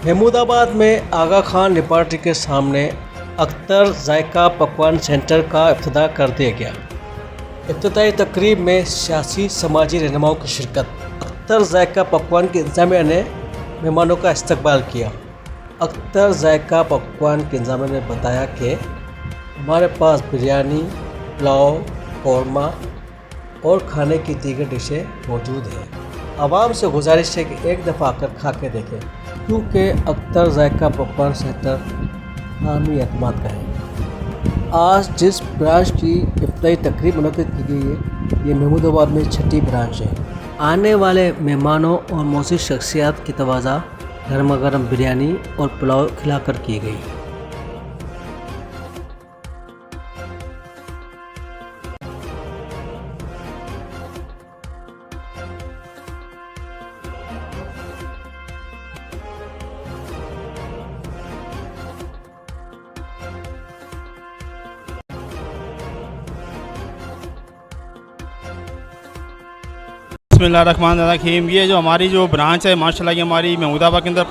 महमूदाबाद में आगा खान लेबॉर्ट्री के सामने अख्तर जायका पकवान सेंटर का इफ्तिताह कर दिया गया। इफ्तिताही तकरीब में सियासी समाजी रहनुमाओं की शिरकत। अख्तर जायका पकवान की इंतजामिया ने मेहमानों का इस्तकबाल किया। अख्तर जायका पकवान की इंतजामिया ने बताया कि हमारे पास बिरयानी, पुलाव, कौरमा और खाने की दीगर डिशें मौजूद हैं। आवाम से गुजारिश है कि एक दफ़ा आकर खा के देखें, क्योंकि अख्तर जायका पकवान सेंटर नामी एतमाद का है। आज जिस ब्रांच की इफ्तिताही तकरीब मुनक़्क़िद की गई है, ये महमूदाबाद में छठी ब्रांच है। आने वाले मेहमानों और मौसूद शख्सियात की तवाज़ा गर्मा गर्म बिरयानी और पुलाव खिलाकर की गई। बिस्मिल्लाहिर्रहमानिर्रहीम। ये जो हमारी जो ब्रांच है माशाल्लाह, ये हमारी महमूदाबाद के अंदर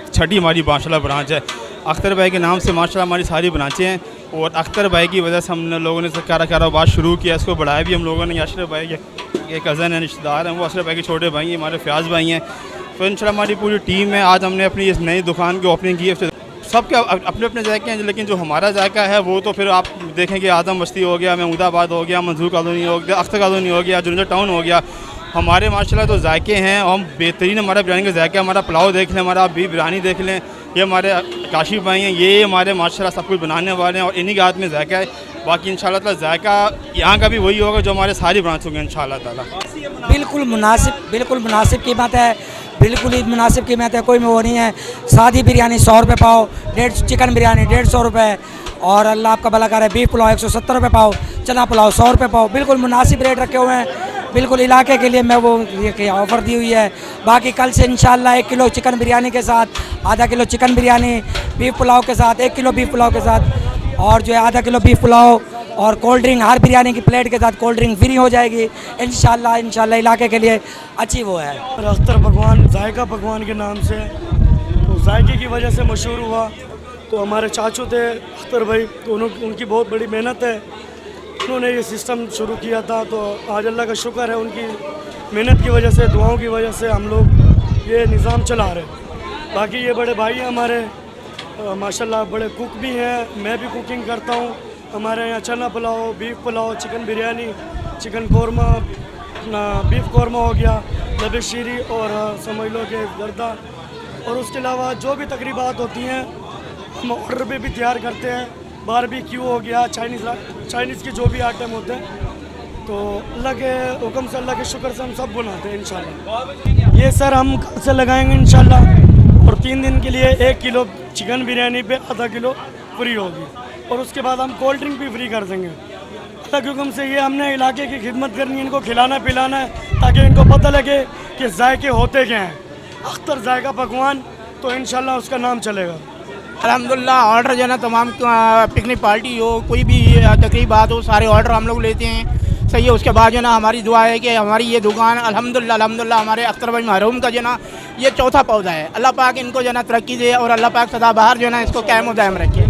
छठी हमारी माशाल्लाह ब्रांच है। अख्तर भाई के नाम से माशाल्लाह हमारी सारी ब्रांचें हैं और अख्तर भाई की वजह से हम लोगों ने कारोबार शुरू किया, इसको बढ़ाया भी हम लोगों ने। अशरफ भाई के कज़न हैं, रिश्तेदार हैं, वो अशरफ भाई के छोटे भाई हैं, हमारे फ़याज़ भाई हैं। तो इंशाल्लाह हमारी पूरी टीम है। आज हमने अपनी इस नई दुकान की ओपनिंग की है। सबके अपने अपने जायके हैं, लेकिन जो हमारा जायका है वो तो फिर आप देखेंगे आदम बस्ती हो गया, महमूदाबाद हो गया, मंसूर कॉलोनी हो गया, अख्तर कॉलोनी हो गया, जुलंधर टाउन हो गया। हमारे माशाल्लाह तो जायके हैं और हम बेहतरीन हमारा बिरयानी का जायका। हमारा पुलाव देख लें, हमारा बीफ बिरयानी देख लें, ये हमारे काशिफ भाई हैं, ये हमारे माशाल्लाह सब कुछ बनाने वाले हैं और इन्हीं के हाथ में जायका है। बाकी इंशाल्लाह ताला जायका यहाँ का भी वही होगा जो हमारे सारी ब्रांच होंगे इंशाल्लाह ताला। बिल्कुल मुनासिब कीमत है, बिल्कुल ही मुनासिब कीमत है, कोई वो नहीं है। सादी बिरयानी 100 रुपये पाव, चिकन बिरयानी 150 रुपये और अल्लाह आपका भला करे बीफ पुलाव 170 रुपये पाव, चना पुलाव 100 रुपये पाव। बिल्कुल मुनासिब रेट रखे हुए हैं, बिल्कुल इलाके के लिए मैं वो ये ऑफ़र दी हुई है। बाकी कल से इंशाल्लाह 1 किलो चिकन बिरयानी के साथ, आधा kilo chicken biryani beef pulao के साथ, 1 किलो बीफ पुलाव के साथ और जो है आधा किलो बीफ पुलाव और कोल्ड ड्रिंक, हर बिरयानी की प्लेट के साथ कोल्ड ड्रिंक फ्री हो जाएगी इंशाल्लाह इलाके के लिए अच्छी वो है। अख्तर पकवान जायका पकवान के नाम से तो जायके की वजह से मशहूर हुआ। तो हमारे चाचू थे अख्तर भाई, तो उनकी बहुत बड़ी मेहनत है, उन्होंने ये सिस्टम शुरू किया था। तो आज अल्लाह का शुक्र है, उनकी मेहनत की वजह से, दुआओं की वजह से हम लोग ये निज़ाम चला रहे हैं। बाकी ये बड़े भाई हैं हमारे, माशाल्लाह बड़े कुक भी हैं, मैं भी कुकिंग करता हूँ। हमारे यहाँ चना pulao, beef pulao, chicken biryani, chicken korma, beef korma हो गया, लबे शीरी और समझ लो कि गर्दा। और उसके अलावा जो भी तकरीबात होती हैं हम ऑर्डर पे भी तैयार करते हैं। बारबेक्यू हो गया, चाइनीज़ के जो भी आइटम होते हैं, तो अल्लाह के हुक्म से, अल्लाह के शुक्र से हम सब बनाते हैं इंशाल्लाह। ये सर हम कल से लगाएंगे इंशाल्लाह और 3 दिन के लिए 1 किलो चिकन बिरयानी पे आधा किलो फ्री होगी और उसके बाद हम कोल्ड ड्रिंक भी फ्री कर देंगे। अल्लाह के हुक्म से ये हमने इलाके की खिदमत करनी है, इनको खिलाना पिलाना है ताकि इनको पता लगे कि जायके होते क्या हैं। अख्तर जायका पकवान, तो इंशाल्लाह उसका नाम चलेगा। अल्हम्दुलिल्लाह ऑर्डर जो है ना तमाम पिकनिक पार्टी हो, कोई भी तकरीबात हो, सारे ऑर्डर हम लोग लेते हैं, सही है। उसके बाद जो है ना हमारी दुआ है कि हमारी ये दुकान अल्हम्दुलिल्लाह हमारे अख्तर भाई मरहूम का जो है ना ये चौथा पौधा है। अल्लाह पाक इनको जो है ना तरक्की दे और अल्लाह पाक सदा बहार जो है ना इसको कायम व दायम रखे।